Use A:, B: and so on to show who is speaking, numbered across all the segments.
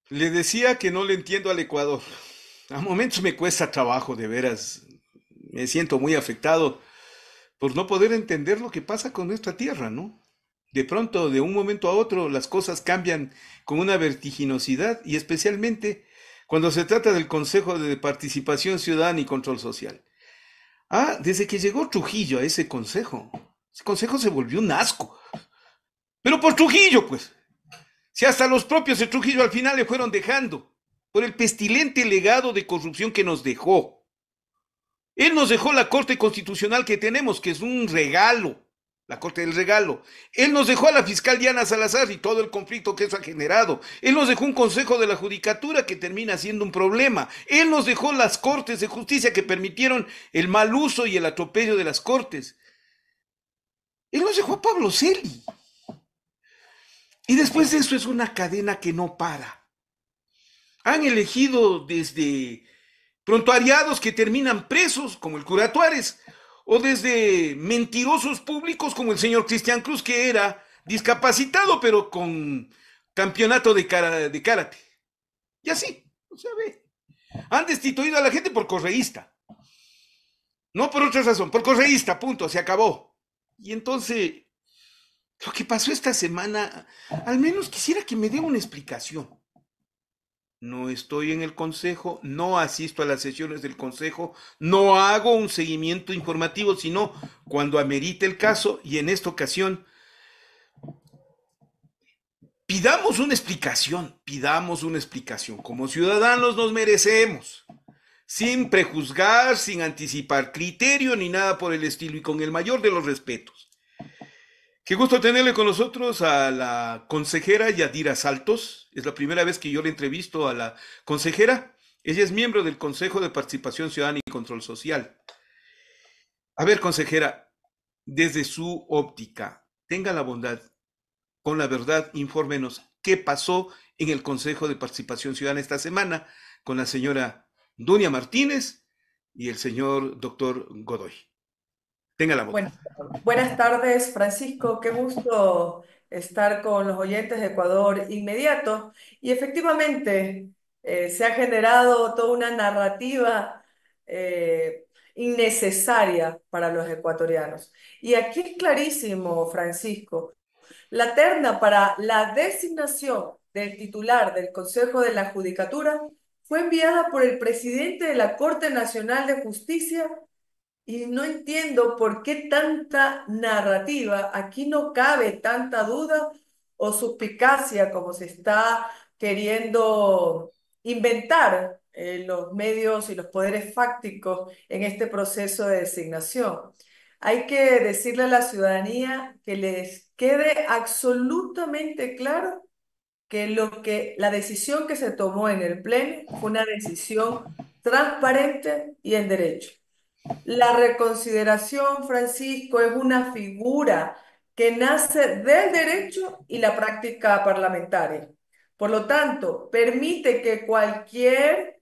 A: Le decía que no le entiendo al Ecuador. A momentos me cuesta trabajo, de veras. Me siento muy afectado por no poder entender lo que pasa con nuestra tierra, ¿no? De pronto, de un momento a otro, las cosas cambian con una vertiginosidad y especialmente cuando se trata del Consejo de Participación Ciudadana y Control Social. Desde que llegó Trujillo a ese consejo se volvió un asco. Pero por Trujillo, pues. Si hasta los propios de Trujillo al final le fueron dejando, por el pestilente legado de corrupción que nos dejó. Él nos dejó la Corte Constitucional que tenemos, que es un regalo, la Corte del Regalo. Él nos dejó a la fiscal Diana Salazar y todo el conflicto que eso ha generado. Él nos dejó un Consejo de la Judicatura que termina siendo un problema. Él nos dejó las Cortes de Justicia que permitieron el mal uso y el atropello de las Cortes. Él nos dejó a Pablo Celi. Y después de eso es una cadena que no para. Han elegido desde prontuariados que terminan presos, como el cura Tuárez, o desde mentirosos públicos como el señor Cristian Cruz, que era discapacitado, pero con campeonato de karate. Y así, o sea, ve. Han destituido a la gente por correísta. No por otra razón, por correísta, punto, se acabó. Y entonces, lo que pasó esta semana, al menos quisiera que me dé una explicación. No estoy en el consejo, no asisto a las sesiones del consejo, no hago un seguimiento informativo, sino cuando amerite el caso y en esta ocasión pidamos una explicación. Como ciudadanos nos merecemos, sin prejuzgar, sin anticipar criterio ni nada por el estilo y con el mayor de los respetos. Qué gusto tenerle con nosotros a la consejera Yadira Saltos. Es la primera vez que yo le entrevisto a la consejera. Ella es miembro del Consejo de Participación Ciudadana y Control Social. A ver, consejera, desde su óptica, tenga la bondad, con la verdad, infórmenos qué pasó en el Consejo de Participación Ciudadana esta semana con la señora Dunia Martínez y el señor doctor Godoy. Tenga la bondad.
B: Bueno, buenas tardes, Francisco. Qué gusto estar con los oyentes de Ecuador Inmediato. Y efectivamente, se ha generado toda una narrativa innecesaria para los ecuatorianos. Y aquí es clarísimo, Francisco, la terna para la designación del titular del Consejo de la Judicatura fue enviada por el presidente de la Corte Nacional de Justicia y no entiendo por qué tanta narrativa. Aquí no cabe tanta duda o suspicacia como se está queriendo inventar los medios y los poderes fácticos en este proceso de designación. Hay que decirle a la ciudadanía que les quede absolutamente claro que la decisión que se tomó en el Pleno fue una decisión transparente y en derecho. La reconsideración, Francisco, es una figura que nace del derecho y la práctica parlamentaria. Por lo tanto, permite que cualquier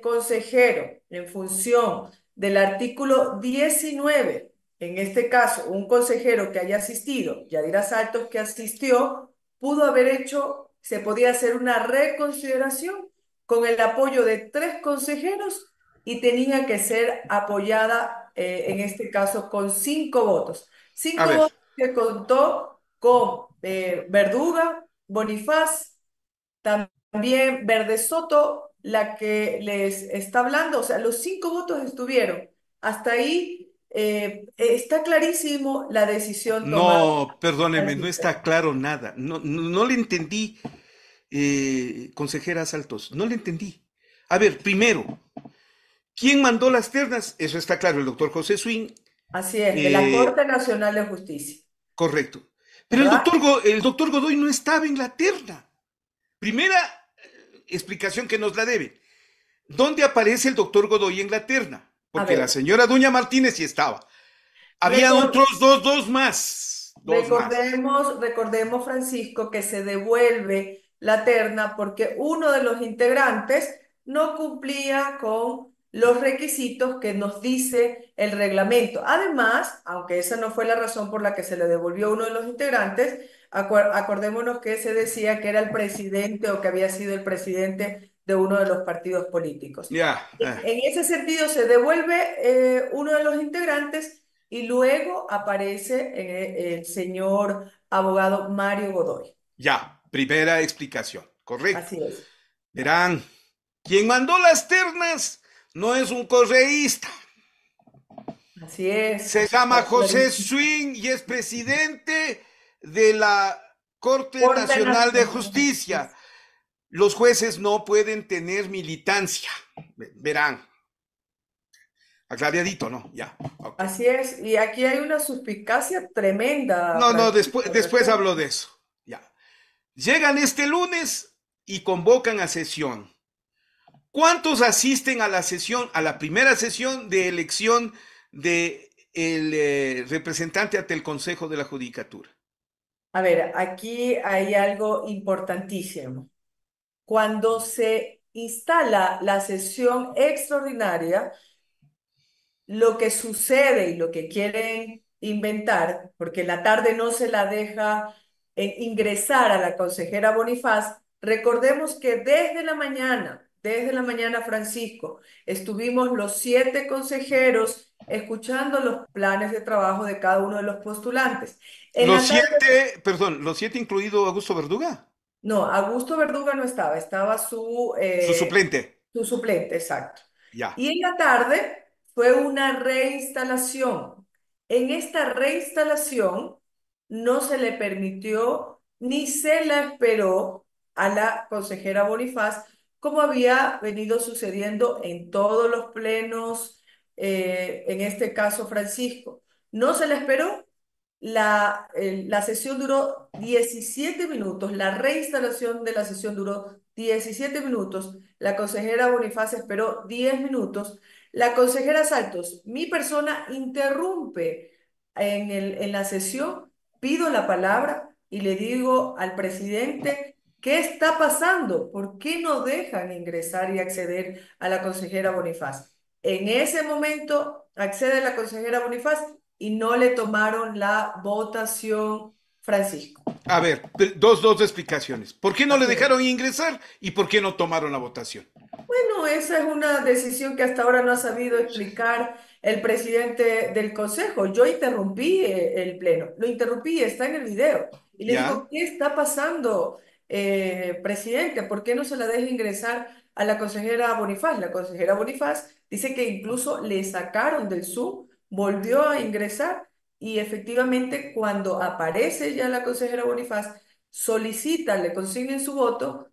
B: consejero, en función del artículo 19, en este caso, un consejero que haya asistido, Yadira Saltos que asistió, pudo haber hecho, se podía hacer una reconsideración con el apoyo de tres consejeros y tenía que ser apoyada, en este caso, con cinco votos.
A: A
B: Cinco
A: ver,
B: votos que contó con Verduga, Bonifaz, también Verde Soto, la que les está hablando, o sea, los cinco votos estuvieron. Hasta ahí está clarísimo la decisión tomada.
A: no, perdóneme, no está claro nada. No le entendí, consejera Saltos, no le entendí. A ver, primero, ¿quién mandó las ternas? Eso está claro, el doctor José Swing,
B: Así es, de la
A: eh,
B: Corte Nacional de Justicia,
A: correcto. Pero
B: ¿verdad?
A: el doctor Godoy no estaba en la terna. Primera explicación que nos la debe. ¿Dónde aparece el doctor Godoy en la terna?
B: A
A: Porque la
B: ver,
A: señora Doña Martínez sí estaba. Había
B: recordemos.
A: otros dos más. Dos más.
B: Recordemos, Francisco, que se devuelve la terna porque uno de los integrantes no cumplía con los requisitos que nos dice el reglamento. Además, aunque esa no fue la razón por la que se le devolvió a uno de los integrantes, acordémonos que se decía que era el presidente o que había sido el presidente de uno de los partidos políticos.
A: Ya.
B: En ese sentido, se devuelve uno de los integrantes y luego aparece el señor abogado Mario Godoy.
A: Ya. Primera explicación. Correcto.
B: Así es,
A: Verán, quien mandó las ternas no es un correísta.
B: así es.
A: Se llama José
B: Clarísimo.
A: Swing y es presidente de la Corte
B: Corte
A: Nacional de
B: Nacional de
A: Justicia.
B: Justicia.
A: Los jueces no pueden tener militancia. Verán. Aclaradito, ¿no? Ya. Ok.
B: Así es, y aquí hay una suspicacia tremenda,
A: No, no,
B: Francisco, al
A: después
B: respecto.
A: hablo de eso. Ya. Llegan este lunes y convocan a sesión. ¿Cuántos asisten a la sesión, a la primera sesión de elección de el representante ante el Consejo de la Judicatura?
B: A ver, aquí hay algo importantísimo. Cuando se instala la sesión extraordinaria, lo que sucede y lo que quieren inventar, porque la tarde no se la deja ingresar a la consejera Bonifaz, recordemos que desde la mañana, Francisco, estuvimos los 7 consejeros escuchando los planes de trabajo de cada uno de los postulantes. En
A: Los
B: la tarde,
A: siete, perdón, los siete incluido Augusto Verduga,
B: no, Augusto Verduga no estaba, estaba
A: su suplente.
B: su suplente, exacto.
A: Ya.
B: Y en la tarde fue una reinstalación. En esta reinstalación no se le permitió ni se la esperó a la consejera Bonifaz, como había venido sucediendo en todos los plenos, en este caso Francisco. No se la esperó. La sesión duró 17 minutos, la reinstalación de la sesión duró 17 minutos, la consejera Bonifaz esperó 10 minutos, la consejera Saltos, mi persona, interrumpe en la sesión, pido la palabra y le digo al presidente, ¿qué está pasando? ¿Por qué no dejan ingresar y acceder a la consejera Bonifaz? En ese momento accede la consejera Bonifaz y no le tomaron la votación, Francisco.
A: A ver, dos explicaciones. ¿Por qué no le
B: Así es.
A: dejaron ingresar y por qué no tomaron la votación?
B: Bueno, esa es una decisión que hasta ahora no ha sabido explicar el presidente del Consejo. Yo interrumpí el pleno, lo interrumpí, está en el video. Y le
A: ¿Ya?
B: digo, ¿qué está pasando, presidente? ¿Por qué no se la deja ingresar a la consejera Bonifaz? La consejera Bonifaz dice que incluso le sacaron del Zoom, volvió a ingresar y efectivamente cuando aparece ya la consejera Bonifaz, solicita, le consignen su voto.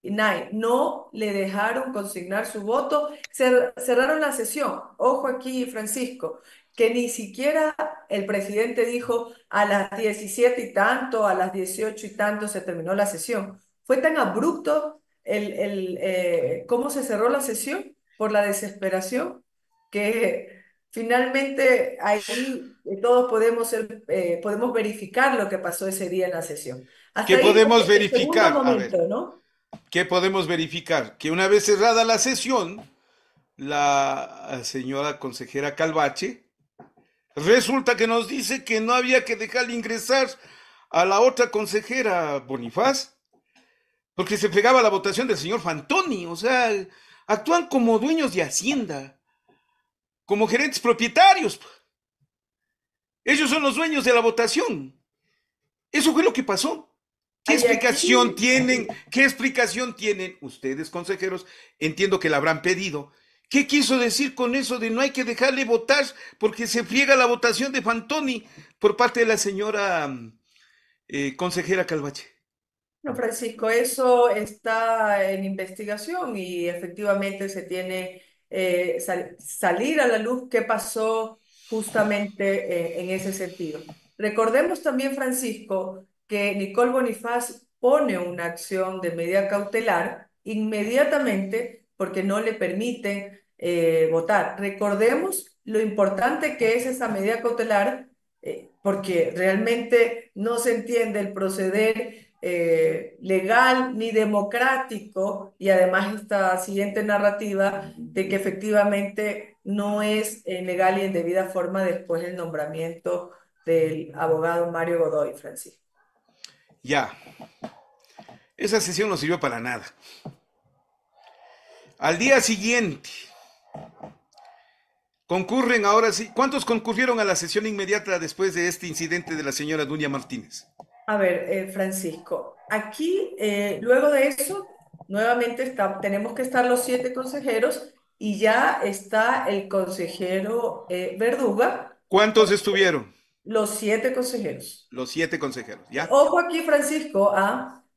B: Nay, no le dejaron consignar su voto, cerraron la sesión. Ojo aquí, Francisco, que ni siquiera el presidente dijo a las 17 y tanto, a las 18 y tanto se terminó la sesión. Fue tan abrupto cómo se cerró la sesión por la desesperación que finalmente ahí todos podemos verificar lo que pasó ese día en la sesión. Hasta
A: ¿Qué
B: ahí,
A: podemos
B: el segundo
A: verificar? A ver,
B: momento, ¿no?
A: ¿qué podemos verificar? Que una vez cerrada la sesión, la señora consejera Calvache resulta que nos dice que no había que dejarle ingresar a la otra consejera Bonifaz porque se pegaba la votación del señor Fantoni. O sea, actúan como dueños de Hacienda, como gerentes propietarios. Ellos son los dueños de la votación. Eso fue lo que pasó. ¿Qué
B: Hay
A: explicación
B: aquí,
A: tienen? ¿Qué explicación tienen ustedes, consejeros? Entiendo que la habrán pedido. ¿Qué quiso decir con eso de no hay que dejarle votar porque se friega la votación de Fantoni por parte de la señora consejera Calvache?
B: no, Francisco, eso está en investigación y efectivamente se tiene salir a la luz qué pasó justamente en ese sentido. Recordemos también, Francisco, que Nicole Bonifaz pone una acción de medida cautelar inmediatamente porque no le permiten votar. Recordemos lo importante que es esa medida cautelar porque realmente no se entiende el proceder legal ni democrático, y además esta siguiente narrativa de que efectivamente no es legal y en debida forma después el nombramiento del abogado Mario Godoy, Francisco.
A: Ya, esa sesión no sirvió para nada. Al día siguiente, concurren ahora sí. ¿Cuántos concurrieron a la sesión inmediata después de este incidente de la señora Dunia Martínez?
B: A ver, Francisco, aquí luego de eso, nuevamente tenemos que estar los 7 consejeros y ya está el consejero Verduga,
A: ¿Cuántos estuvieron?
B: los 7 consejeros.
A: Los 7 consejeros, ¿ya?
B: Ojo aquí, Francisco,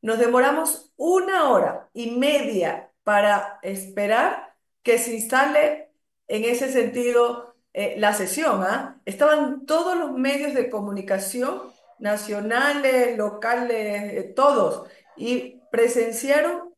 B: nos demoramos 1 hora y media para esperar que se instale en ese sentido la sesión, Estaban todos los medios de comunicación, nacionales, locales, todos, y presenciaron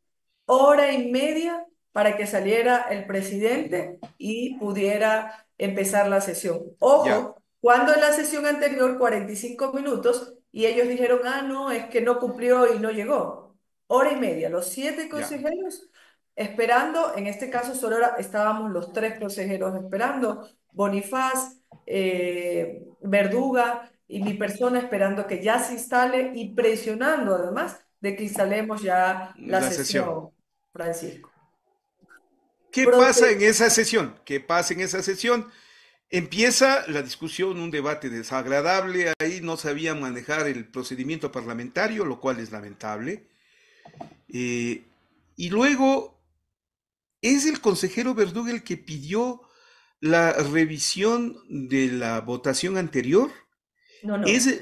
B: 1 hora y media para que saliera el presidente y pudiera empezar la sesión.
A: Ya,
B: Ojo, cuando en la sesión anterior, 45 minutos, y ellos dijeron, no, es que no cumplió y no llegó. 1 hora y media, los siete
A: ya,
B: consejeros esperando, en este caso solo estábamos los 3 consejeros esperando, Bonifaz, Verduga y mi persona esperando que ya se instale y presionando además de que instalemos ya la
A: la sesión.
B: sesión, Francisco.
A: ¿Qué pasa en
B: Proce-
A: esa sesión? ¿Qué pasa en esa sesión? Empieza la discusión, un debate desagradable, ahí no sabían manejar el procedimiento parlamentario, lo cual es lamentable. Eh, y luego es el consejero Verduga el que pidió la revisión de la votación anterior.
B: No,
A: ¿Es,
B: no.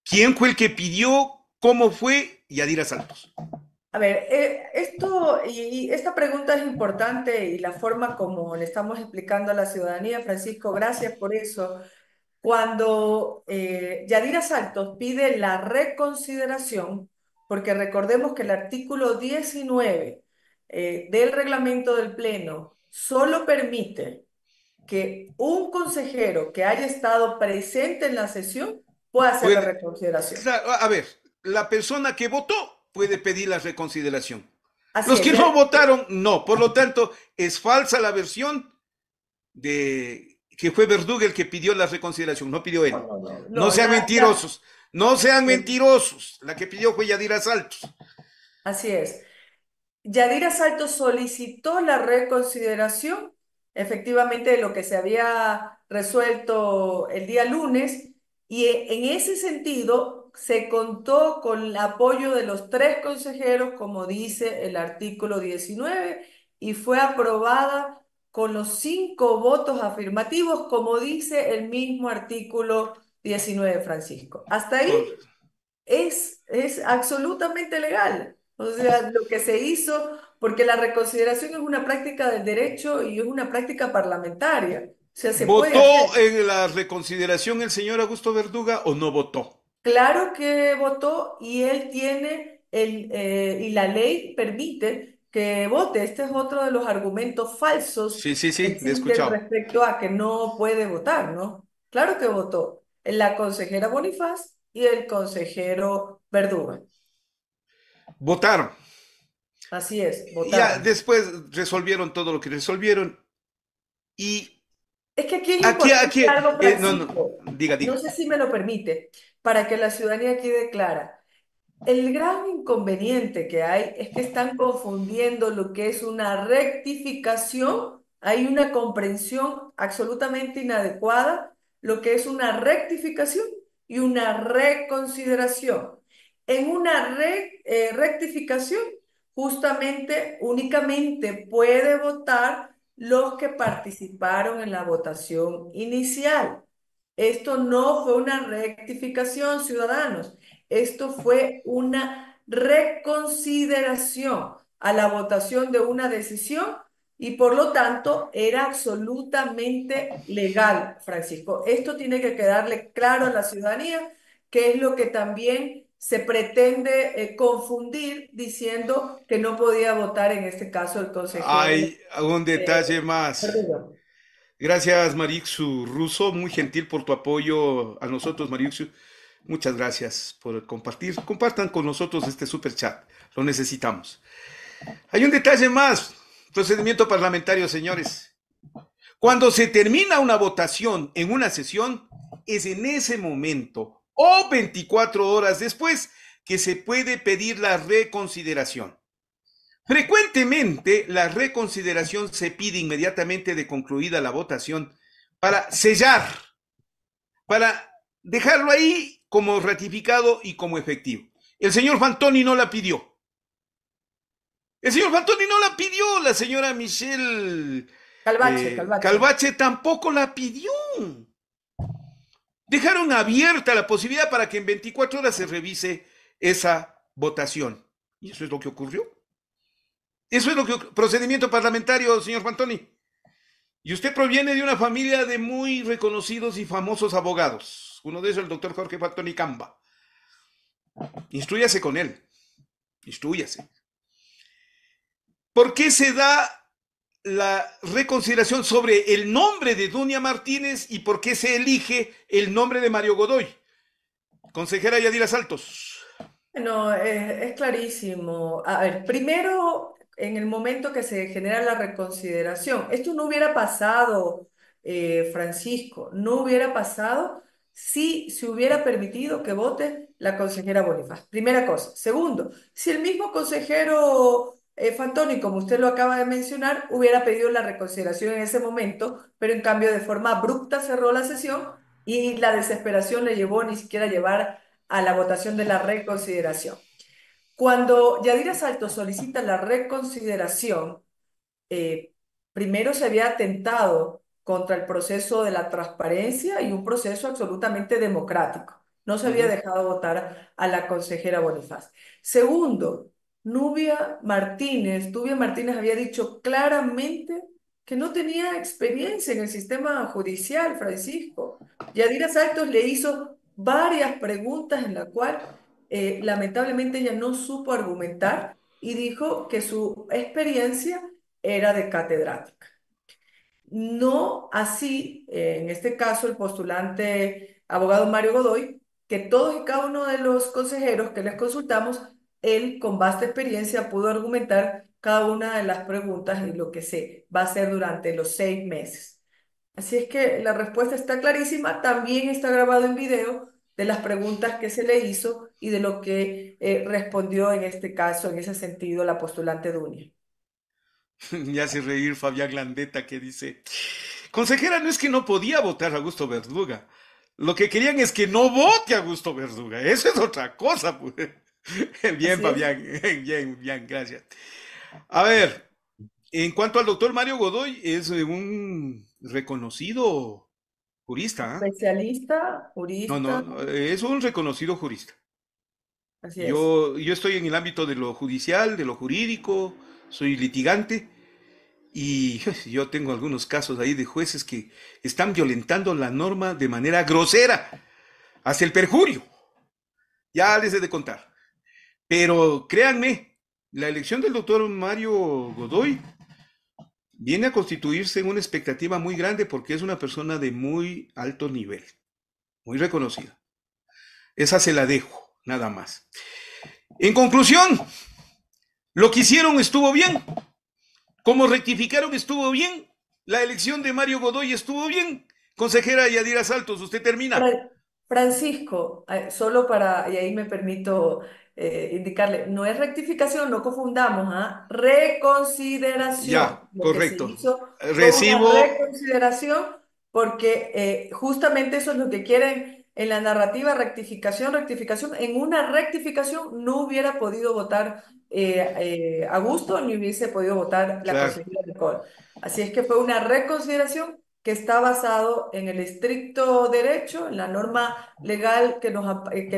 A: quién fue el que pidió? ¿Cómo fue? Yadira Santos.
B: A ver, esto y esta pregunta es importante y la forma como le estamos explicando a la ciudadanía, Francisco, gracias por eso. Cuando Yadira Santos pide la reconsideración, porque recordemos que el artículo 19 del reglamento del Pleno solo permite que un consejero que haya estado presente en la sesión pueda hacer la
A: Puede,
B: reconsideración.
A: claro, a ver, la persona que votó puede pedir la reconsideración.
B: Así
A: Los
B: es,
A: que no votaron, no. Por lo tanto, es falsa la versión de que fue Verduga el que pidió la reconsideración, no pidió
B: no,
A: él.
B: no, no,
A: No
B: no,
A: sean mentirosos, no sean
B: eh,
A: mentirosos. La que pidió fue Yadira Saltos.
B: así es. Yadira Salto solicitó la reconsideración, efectivamente, de lo que se había resuelto el día lunes, y en ese sentido se contó con el apoyo de los 3 consejeros, como dice el artículo 19, y fue aprobada con los 5 votos afirmativos, como dice el mismo artículo 19, Francisco. Hasta ahí
A: Correcto.
B: es absolutamente legal. O sea, lo que se hizo, porque la reconsideración es una práctica del derecho y es una práctica parlamentaria. O sea, se puede
A: ¿Votó
B: hacer.
A: en la reconsideración el señor Augusto Verduga o no votó?
B: Claro que votó y él tiene y la ley permite que vote. Este es otro de los argumentos falsos
A: Sí, sí,
B: que
A: sí, le he
B: existen
A: escuchado.
B: respecto a que no puede votar, ¿no? Claro que votó. La consejera Bonifaz y el consejero Verduga.
A: Votaron.
B: Así es,
A: Ya
B: votaron.
A: después resolvieron todo lo que resolvieron. Y
B: Es que aquí es
A: aquí,
B: importante algo,
A: no, no,
B: Francisco.
A: diga,
B: No
A: diga.
B: sé si me lo permite, para que la ciudadanía quede clara. El gran inconveniente que hay es que están confundiendo lo que es una rectificación. Hay una comprensión absolutamente inadecuada, lo que es una rectificación y una reconsideración. En una rectificación, justamente, únicamente puede votar los que participaron en la votación inicial. Esto no fue una rectificación, ciudadanos. Esto fue una reconsideración a la votación de una decisión y por lo tanto era absolutamente legal, Francisco. Esto tiene que quedarle claro a la ciudadanía, que es lo que también se pretende confundir diciendo que no podía votar en este caso el consejero.
A: Hay un detalle más.
B: Perdón.
A: Gracias, Marixu Russo, muy gentil por tu apoyo a nosotros, Marixu. Muchas gracias por compartir. Compartan con nosotros este super chat. Lo necesitamos. Hay un detalle más. Procedimiento parlamentario, señores. Cuando se termina una votación en una sesión, es en ese momento o 24 horas después que se puede pedir la reconsideración. Frecuentemente, la reconsideración se pide inmediatamente de concluida la votación para sellar, para dejarlo ahí como ratificado y como efectivo. El señor Fantoni no la pidió. El señor Fantoni no la pidió. La señora Michelle
B: Calvache, Calvache.
A: Calvache tampoco la pidió. Dejaron abierta la posibilidad para que en 24 horas se revise esa votación. Y eso es lo que ocurrió. Eso es lo que procedimiento parlamentario, señor Fantoni. Y usted proviene de una familia de muy reconocidos y famosos abogados. Uno de ellos, el doctor Jorge Fantoni Camba. Instrúyase con él. Instrúyase. ¿Por qué se da la reconsideración sobre el nombre de Dunia Martínez y por qué se elige el nombre de Mario Godoy? Consejera Yadira Saltos.
B: No, es clarísimo. A ver, primero, en el momento que se genera la reconsideración, esto no hubiera pasado, Francisco, no hubiera pasado si se hubiera permitido que vote la consejera Bonifaz. Primera cosa. Segundo, si el mismo consejero Fantoni, como usted lo acaba de mencionar, hubiera pedido la reconsideración en ese momento, pero en cambio de forma abrupta cerró la sesión y la desesperación le llevó ni siquiera a llevar a la votación de la reconsideración. Cuando Yadira Salto solicita la reconsideración, eh, primero se había atentado contra el proceso de la transparencia y un proceso absolutamente democrático. No se había dejado votar a la consejera Bonifaz. Segundo, Nubia Martínez había dicho claramente que no tenía experiencia en el sistema judicial, Francisco. Yadira Saltos le hizo varias preguntas en la cual lamentablemente ella no supo argumentar y dijo que su experiencia era de catedrática. No así, en este caso, el postulante abogado Mario Godoy, que todos y cada uno de los consejeros que les consultamos, él con vasta experiencia pudo argumentar cada una de las preguntas y lo que se va a hacer durante los 6 meses. Así es que la respuesta está clarísima, también está grabado en video de las preguntas que se le hizo y de lo que respondió en este caso, en ese sentido, la postulante Dunia.
A: Me hace reír Fabián Landeta que dice, consejera, no es que no podía votar a Augusto Verduga. Lo que querían es que no vote a Augusto Verduga. Eso es otra cosa, pues. Bien,
B: Así es.
A: Fabián. Bien, bien, gracias. A ver, en cuanto al doctor Mario Godoy, es un reconocido jurista, ¿ah?
B: Especialista,
A: No,
B: jurista,
A: no, es un reconocido jurista.
B: así es.
A: Yo estoy en el ámbito de lo judicial, de lo jurídico, soy litigante y yo tengo algunos casos ahí de jueces que están violentando la norma de manera grosera, hasta el perjurio. Ya les he de contar. Pero créanme, la elección del doctor Mario Godoy viene a constituirse en una expectativa muy grande porque es una persona de muy alto nivel, muy reconocida. Esa se la dejo, nada más. En conclusión, lo que hicieron estuvo bien. Como rectificaron estuvo bien. La elección de Mario Godoy estuvo bien. Consejera Yadira Saltos, usted termina.
B: Fra- Francisco, solo para, y ahí me permito indicarle, no es rectificación, no confundamos, ¿ah? Reconsideración.
A: Ya,
B: Lo que se
A: correcto.
B: hizo fue una
A: Recibo,
B: reconsideración porque justamente eso es lo que quieren en la narrativa, rectificación, rectificación. En una rectificación no hubiera podido votar a gusto ni hubiese podido votar la
A: claro.
B: consejera Nicole. Así es que fue una reconsideración que está basado en el estricto derecho, en la norma legal que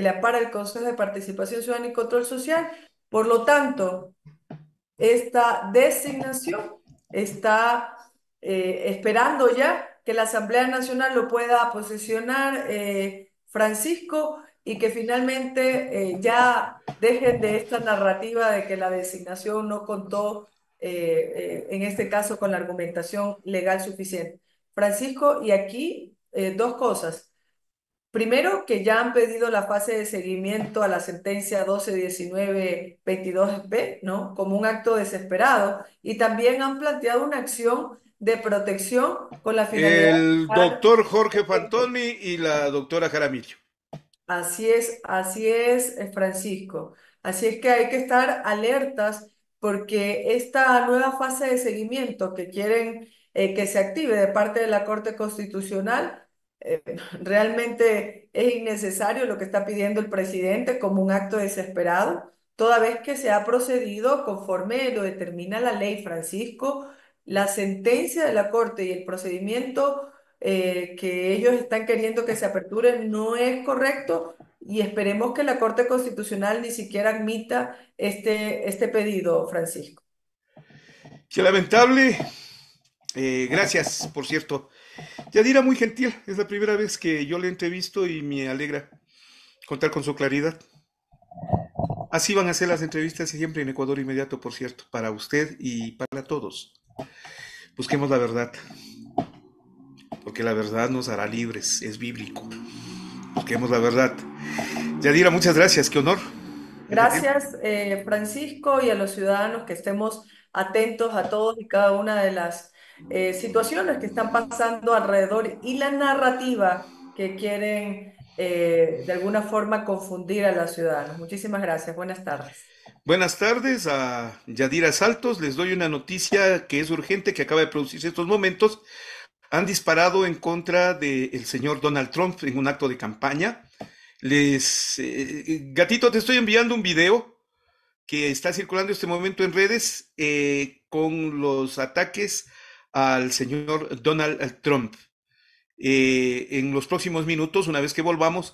B: le ampara el Consejo de Participación Ciudadana y Control Social. Por lo tanto, esta designación está esperando ya que la Asamblea Nacional lo pueda posesionar, Francisco, y que finalmente ya dejen de esta narrativa de que la designación no contó, en este caso, con la argumentación legal suficiente. Francisco, y aquí dos cosas. Primero, que ya han pedido la fase de seguimiento a la sentencia 1219-22B, ¿no? Como un acto desesperado. Y también han planteado una acción de protección con la finalidad de
A: El
B: evitar
A: doctor Jorge
B: efectos.
A: Fantoni y la doctora Jaramillo.
B: Así es, Francisco. Así es que hay que estar alertas porque esta nueva fase de seguimiento que quieren que se active de parte de la Corte Constitucional, eh, realmente es innecesario lo que está pidiendo el presidente como un acto desesperado, toda vez que se ha procedido conforme lo determina la ley, Francisco, la sentencia de la Corte y el procedimiento que ellos están queriendo que se aperture no es correcto y esperemos que la Corte Constitucional ni siquiera admita este pedido, Francisco.
A: Qué lamentable. Gracias, por cierto. Yadira, muy gentil. Es la primera vez que yo le entrevisto y me alegra contar con su claridad. Así van a ser las entrevistas siempre en Ecuador Inmediato, por cierto, para usted y para todos. Busquemos la verdad, porque la verdad nos hará libres, es bíblico. Busquemos la verdad. Yadira, muchas gracias, qué honor. Es gentil.
B: Gracias, Francisco, y a los ciudadanos que estemos atentos a todos y cada una de las situaciones que están pasando alrededor y la narrativa que quieren de alguna forma confundir a los ciudadanos. Muchísimas gracias. Buenas tardes.
A: Buenas tardes a Yadira Saltos. Les doy una noticia que es urgente, que acaba de producirse estos momentos. Han disparado en contra del señor Donald Trump en un acto de campaña. Gatito, te estoy enviando un video que está circulando en este momento en redes con los ataques al señor Donald Trump. En los próximos minutos, una vez que volvamos,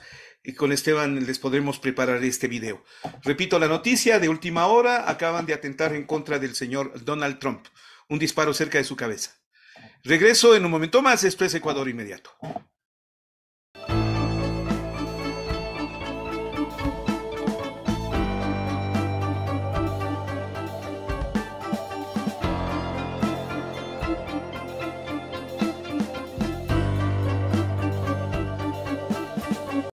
A: con Esteban les podremos preparar este video. Repito la noticia de última hora, acaban de atentar en contra del señor Donald Trump, un disparo cerca de su cabeza. Regreso en un momento más, esto es Ecuador Inmediato.